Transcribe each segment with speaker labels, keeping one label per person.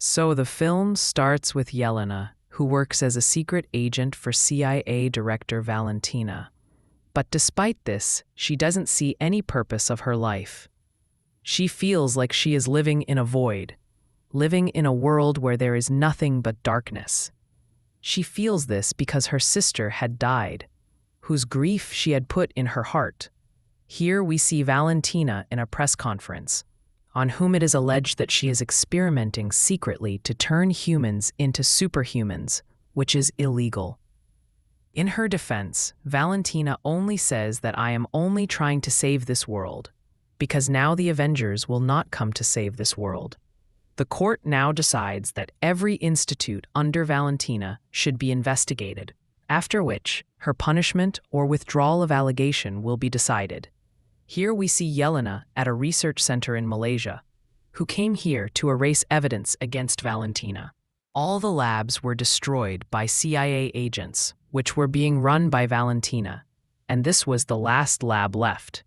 Speaker 1: So the film starts with Yelena, who works as a secret agent for CIA Director Valentina. But despite this, she doesn't see any purpose of her life. She feels like she is living in a void, living in a world where there is nothing but darkness. She feels this because her sister had died, whose grief she had put in her heart. Here we see Valentina in a press conference, on whom it is alleged that she is experimenting secretly to turn humans into superhumans, which is illegal. In her defense, Valentina only says that I am only trying to save this world, because now the Avengers will not come to save this world. The court now decides that every institute under Valentina should be investigated, after which her punishment or withdrawal of allegation will be decided. Here we see Yelena at a research center in Malaysia, who came here to erase evidence against Valentina. All the labs were destroyed by CIA agents, which were being run by Valentina, and this was the last lab left.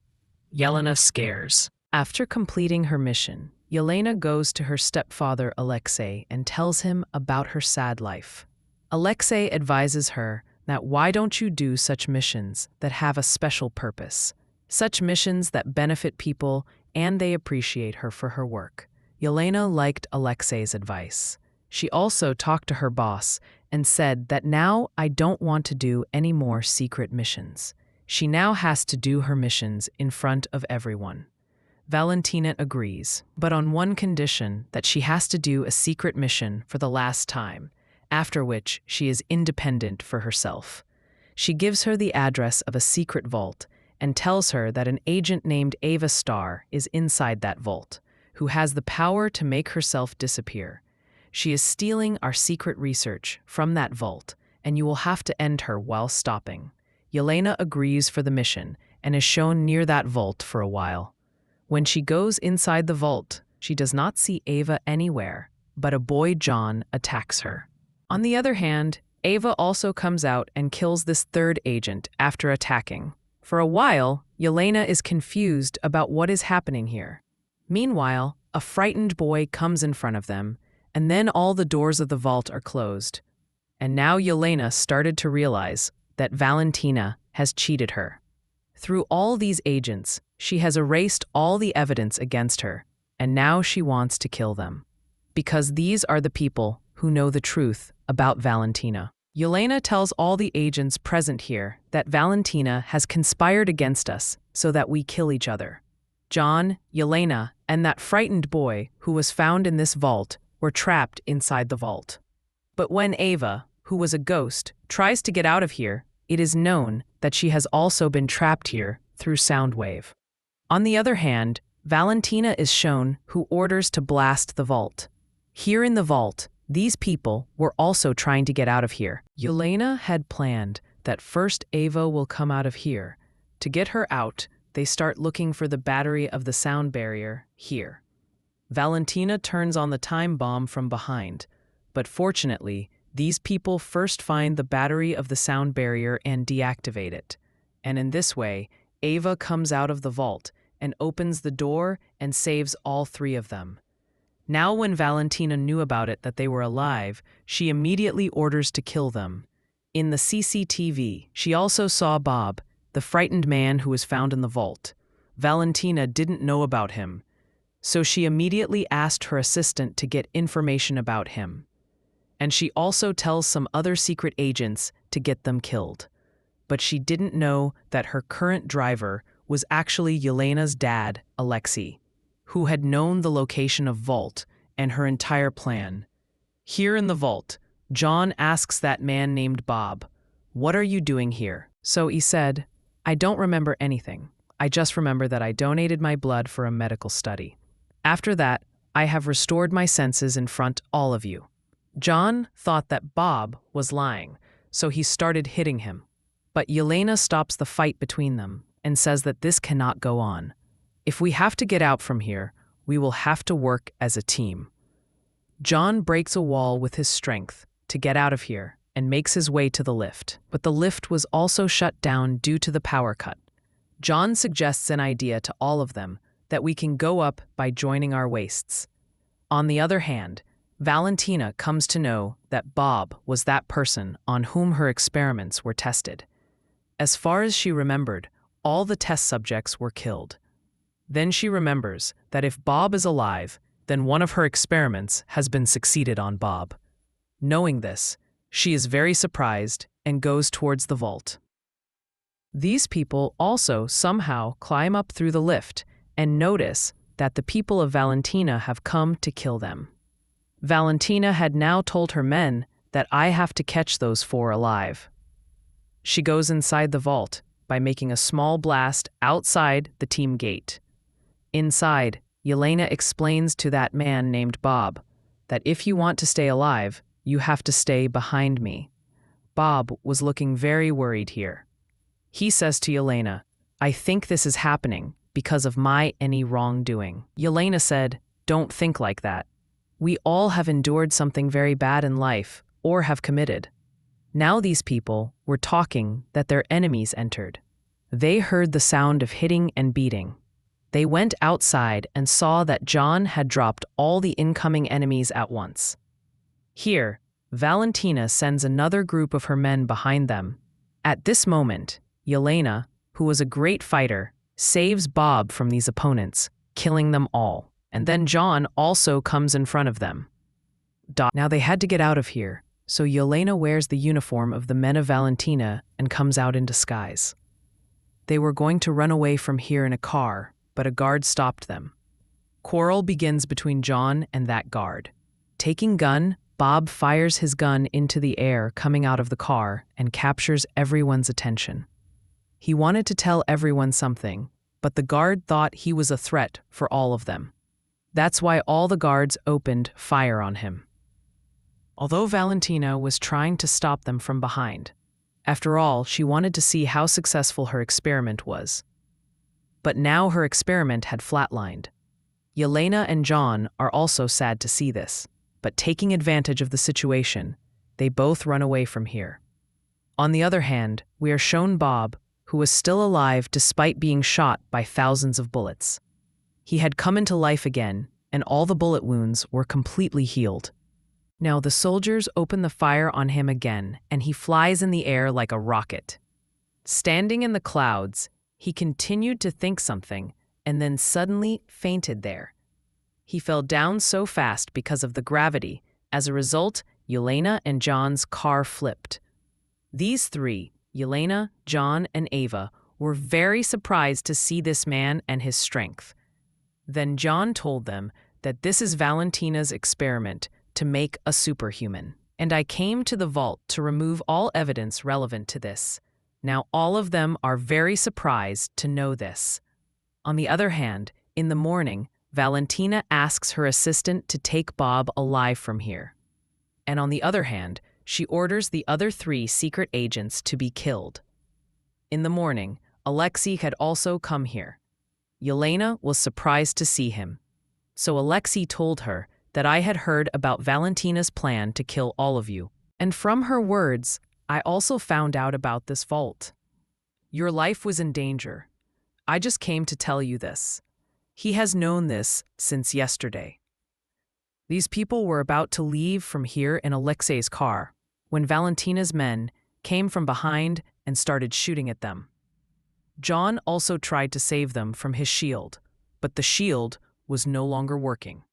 Speaker 1: Yelena scares. After completing her mission, Yelena goes to her stepfather Alexei and tells him about her sad life. Alexei advises her that why don't you do such missions that have a special purpose, such missions that benefit people and they appreciate her for her work. Yelena liked Alexei's advice. She also talked to her boss and said that now I don't want to do any more secret missions. She now has to do her missions in front of everyone. Valentina agrees, but on one condition, that she has to do a secret mission for the last time, after which she is independent for herself. She gives her the address of a secret vault and tells her that an agent named Ava Starr is inside that vault, who has the power to make herself disappear. She is stealing our secret research from that vault, and you will have to end her while stopping. Yelena agrees for the mission and is shown near that vault for a while. When she goes inside the vault, she does not see Ava anywhere, but a boy John attacks her. On the other hand, Ava also comes out and kills this third agent after attacking. For a while, Yelena is confused about what is happening here. Meanwhile, a frightened boy comes in front of them, and then all the doors of the vault are closed. And now Yelena started to realize that Valentina has cheated her. Through all these agents, she has erased all the evidence against her, and now she wants to kill them. Because these are the people who know the truth about Valentina. Yelena tells all the agents present here that Valentina has conspired against us so that we kill each other. John, Yelena, and that frightened boy who was found in this vault were trapped inside the vault. But when Ava, who was a ghost, tries to get out of here, it is known that she has also been trapped here through Soundwave. On the other hand, Valentina is shown who orders to blast the vault. Here in the vault, these people were also trying to get out of here. Yelena had planned that first Ava will come out of here. To get her out, they start looking for the battery of the sound barrier here. Valentina turns on the time bomb from behind, but fortunately, these people first find the battery of the sound barrier and deactivate it. And in this way, Ava comes out of the vault and opens the door and saves all three of them. Now when Valentina knew about it that they were alive, she immediately orders to kill them. In the CCTV, she also saw Bob, the frightened man who was found in the vault. Valentina didn't know about him, so she immediately asked her assistant to get information about him. And she also tells some other secret agents to get them killed. But she didn't know that her current driver was actually Yelena's dad, Alexei, who had known the location of Vault and her entire plan. Here in the vault, John asks that man named Bob, "What are you doing here?" So he said, "I don't remember anything. I just remember that I donated my blood for a medical study. After that, I have restored my senses in front all of you." John thought that Bob was lying, so he started hitting him. But Yelena stops the fight between them and says that this cannot go on. If we have to get out from here, we will have to work as a team. John breaks a wall with his strength to get out of here and makes his way to the lift. But the lift was also shut down due to the power cut. John suggests an idea to all of them that we can go up by joining our waists. On the other hand, Valentina comes to know that Bob was that person on whom her experiments were tested. As far as she remembered, all the test subjects were killed. Then she remembers that if Bob is alive, then one of her experiments has been succeeded on Bob. Knowing this, she is very surprised and goes towards the vault. These people also somehow climb up through the lift and notice that the people of Valentina have come to kill them. Valentina had now told her men that I have to catch those 4 alive. She goes inside the vault by making a small blast outside the team gate. Inside, Yelena explains to that man named Bob that if you want to stay alive, you have to stay behind me. Bob was looking very worried here. He says to Yelena, I think this is happening because of my any wrongdoing. Yelena said, don't think like that. We all have endured something very bad in life or have committed. Now these people were talking that their enemies entered. They heard the sound of hitting and beating. They went outside and saw that John had dropped all the incoming enemies at once. Here, Valentina sends another group of her men behind them. At this moment, Yelena, who was a great fighter, saves Bob from these opponents, killing them all. And then John also comes in front of them. Now they had to get out of here, so Yelena wears the uniform of the men of Valentina and comes out in disguise. They were going to run away from here in a car, but a guard stopped them. Quarrel begins between John and that guard. Taking gun, Bob fires his gun into the air coming out of the car and captures everyone's attention. He wanted to tell everyone something, but the guard thought he was a threat for all of them. That's why all the guards opened fire on him. Although Valentina was trying to stop them from behind, after all, she wanted to see how successful her experiment was. But now her experiment had flatlined. Yelena and John are also sad to see this, but taking advantage of the situation, they both run away from here. On the other hand, we are shown Bob, who was still alive despite being shot by thousands of bullets. He had come into life again, and all the bullet wounds were completely healed. Now the soldiers open the fire on him again, and he flies in the air like a rocket. Standing in the clouds, he continued to think something, and then suddenly fainted there. He fell down so fast because of the gravity. As a result, Yelena and John's car flipped. These 3, Yelena, John, and Ava, were very surprised to see this man and his strength. Then John told them that this is Valentina's experiment to make a superhuman. And I came to the vault to remove all evidence relevant to this. Now all of them are very surprised to know this. On the other hand, in the morning, Valentina asks her assistant to take Bob alive from here. And on the other hand, she orders the other 3 secret agents to be killed. In the morning, Alexei had also come here. Yelena was surprised to see him. So Alexei told her that I had heard about Valentina's plan to kill all of you. And from her words, I also found out about this vault. Your life was in danger. I just came to tell you this. He has known this since yesterday. These people were about to leave from here in Alexei's car when Valentina's men came from behind and started shooting at them. John also tried to save them from his shield, but the shield was no longer working.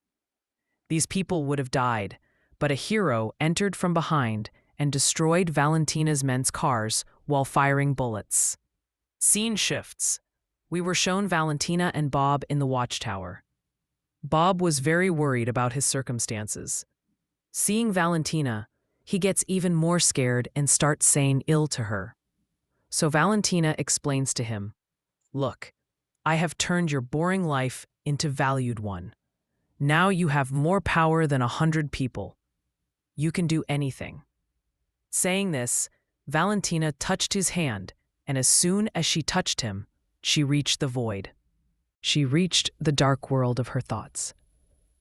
Speaker 1: These people would have died, but a hero entered from behind and destroyed Valentina's men's cars while firing bullets. Scene shifts. We were shown Valentina and Bob in the watchtower. Bob was very worried about his circumstances. Seeing Valentina, he gets even more scared and starts saying ill to her. So Valentina explains to him, "Look, I have turned your boring life into valued one. Now you have more power than 100 people. You can do anything." Saying this, Valentina touched his hand, and as soon as she touched him, she reached the void. She reached the dark world of her thoughts,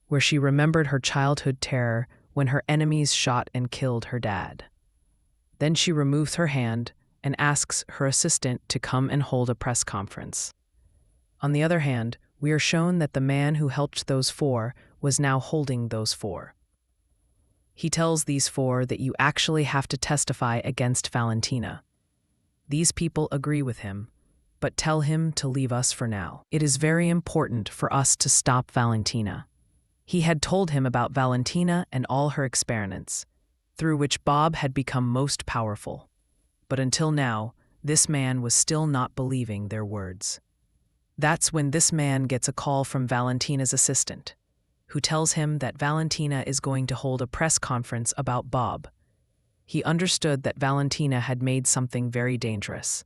Speaker 1: where she remembered her childhood terror when her enemies shot and killed her dad. Then she removes her hand and asks her assistant to come and hold a press conference. On the other hand, we are shown that the man who helped those 4 was now holding those 4. He tells these four that you actually have to testify against Valentina. These people agree with him, but tell him to leave us for now. It is very important for us to stop Valentina. He had told him about Valentina and all her experiments, through which Bob had become most powerful. But until now, this man was still not believing their words. That's when this man gets a call from Valentina's assistant, who tells him that Valentina is going to hold a press conference about Bob. He understood that Valentina had made something very dangerous,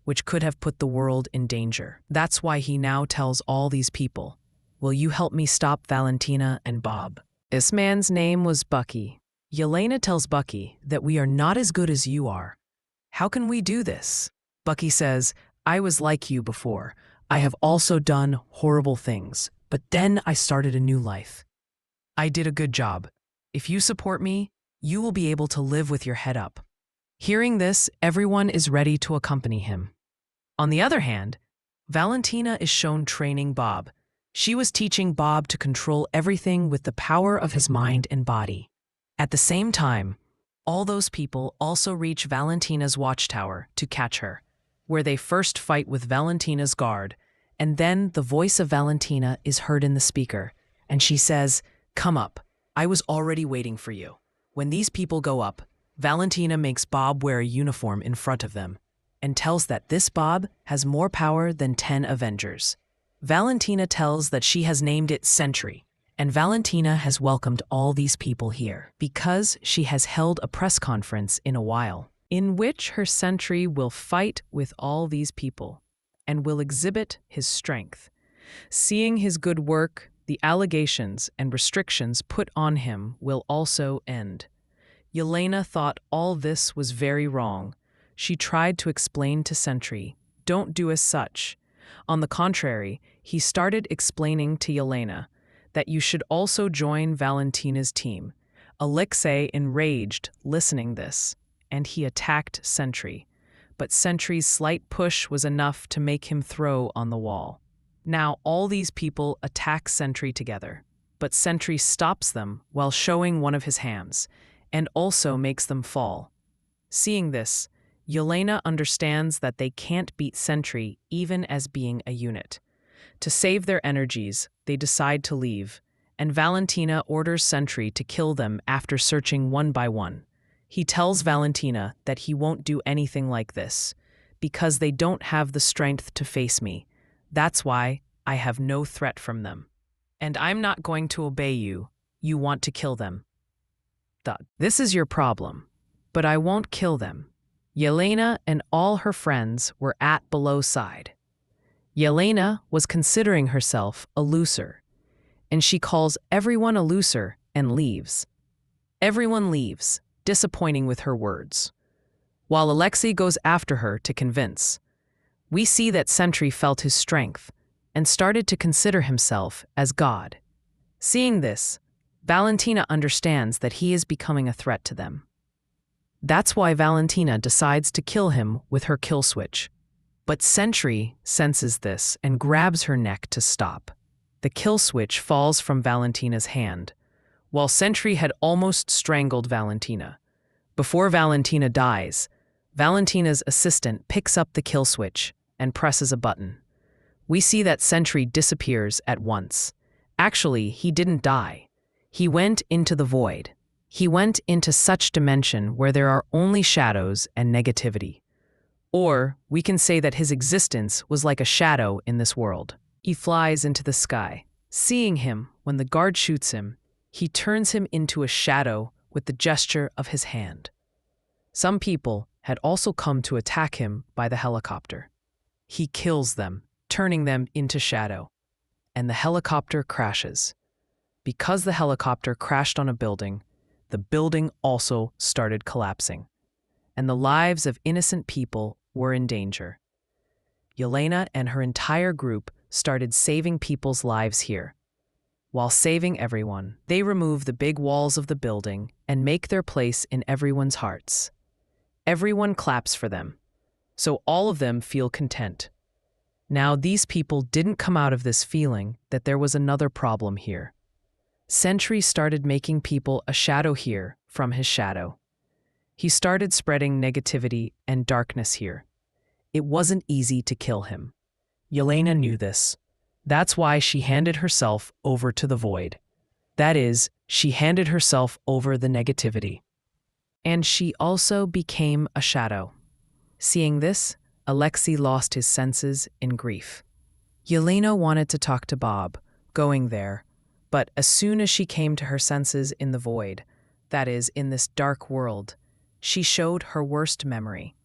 Speaker 1: which could have put the world in danger. That's why he now tells all these people, "Will you help me stop Valentina and Bob?" This man's name was Bucky. Yelena tells Bucky that we are not as good as you are. How can we do this? Bucky says, I was like you before. I have also done horrible things, but then I started a new life. I did a good job. If you support me, you will be able to live with your head up. Hearing this, everyone is ready to accompany him. On the other hand, Valentina is shown training Bob. She was teaching Bob to control everything with the power of his mind and body. At the same time, all those people also reach Valentina's watchtower to catch her, where they first fight with Valentina's guard, and then the voice of Valentina is heard in the speaker, and she says, "Come up, I was already waiting for you." When these people go up, Valentina makes Bob wear a uniform in front of them, and tells that this Bob has more power than 10 Avengers. Valentina tells that she has named it Sentry, and Valentina has welcomed all these people here because she has held a press conference in a while, in which her Sentry will fight with all these people and will exhibit his strength. Seeing his good work, the allegations and restrictions put on him will also end. Yelena thought all this was very wrong. She tried to explain to Sentry, "Don't do as such." On the contrary, he started explaining to Yelena that you should also join Valentina's team. Alexei enraged listening this, and he attacked Sentry. But Sentry's slight push was enough to make him throw on the wall. Now all these people attack Sentry together, but Sentry stops them while showing one of his hams, and also makes them fall. Seeing this, Yelena understands that they can't beat Sentry even as being a unit. To save their energies, they decide to leave, and Valentina orders Sentry to kill them after searching one by one. He tells Valentina that he won't do anything like this, because they don't have the strength to face me. That's why I have no threat from them. And I'm not going to obey you. You want to kill them. This is your problem, but I won't kill them. Yelena and all her friends were at below side. Yelena was considering herself a loser, and she calls everyone a loser and leaves. Everyone leaves, disappointing with her words, while Alexei goes after her to convince. We see that Sentry felt his strength and started to consider himself as God. Seeing this, Valentina understands that he is becoming a threat to them. That's why Valentina decides to kill him with her kill switch. But Sentry senses this and grabs her neck to stop. The kill switch falls from Valentina's hand, while Sentry had almost strangled Valentina. Before Valentina dies, Valentina's assistant picks up the kill switch and presses a button. We see that Sentry disappears at once. Actually, he didn't die. He went into the void. He went into such dimension where there are only shadows and negativity. Or we can say that his existence was like a shadow in this world. He flies into the sky. Seeing him, when the guard shoots him, he turns him into a shadow with the gesture of his hand. Some people had also come to attack him by the helicopter. He kills them, turning them into shadow, and the helicopter crashes. Because the helicopter crashed on a building, the building also started collapsing, and the lives of innocent people were in danger. Yelena and her entire group started saving people's lives here. While saving everyone, they remove the big walls of the building and make their place in everyone's hearts. Everyone claps for them, so all of them feel content. Now these people didn't come out of this feeling that there was another problem here. Sentry started making people a shadow here from his shadow. He started spreading negativity and darkness here. It wasn't easy to kill him. Yelena knew this. That's why she handed herself over to the void. That is, she handed herself over the negativity. And she also became a shadow. Seeing this, Alexei lost his senses in grief. Yelena wanted to talk to Bob, going there, but as soon as she came to her senses in the void, that is, in this dark world, she showed her worst memory,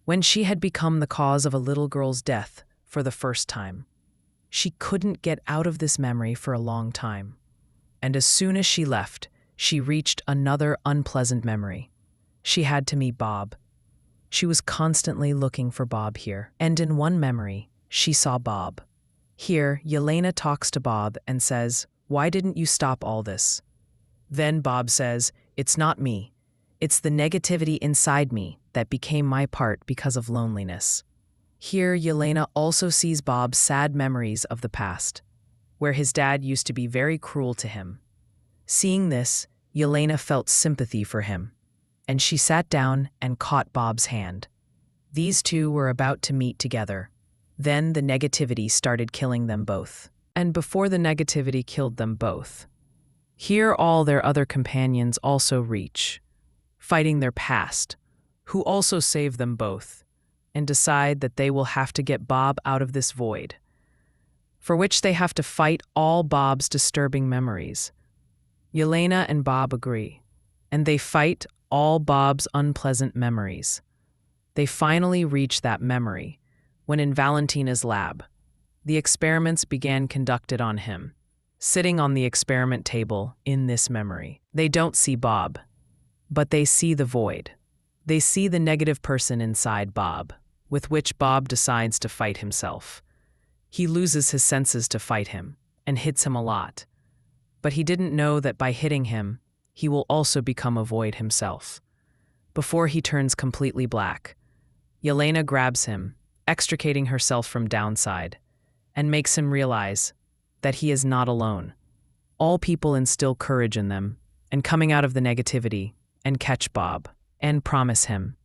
Speaker 1: when she had become the cause of a little girl's death for the first time. She couldn't get out of this memory for a long time. And as soon as she left, she reached another unpleasant memory. She had to meet Bob. She was constantly looking for Bob here, and in one memory, she saw Bob. Here, Yelena talks to Bob and says, "Why didn't you stop all this?" Then Bob says, "It's not me. It's the negativity inside me that became my part because of loneliness." Here, Yelena also sees Bob's sad memories of the past, where his dad used to be very cruel to him. Seeing this, Yelena felt sympathy for him, and she sat down and caught Bob's hand. These two were about to meet together. Then the negativity started killing them both. And before the negativity killed them both, here all their other companions also reach, fighting their past, who also save them both, and decide that they will have to get Bob out of this void, for which they have to fight all Bob's disturbing memories. Yelena and Bob agree, and they fight all Bob's unpleasant memories. They finally reach that memory when in Valentina's lab, the experiments began conducted on him, sitting on the experiment table in this memory. They don't see Bob, but they see the void. They see the negative person inside Bob, with which Bob decides to fight himself. He loses his senses to fight him, and hits him a lot. But he didn't know that by hitting him, he will also become a void himself. Before he turns completely black, Yelena grabs him, extricating herself from downside, and makes him realize that he is not alone. All people instill courage in them, and coming out of the negativity, and catch Bob, and promise him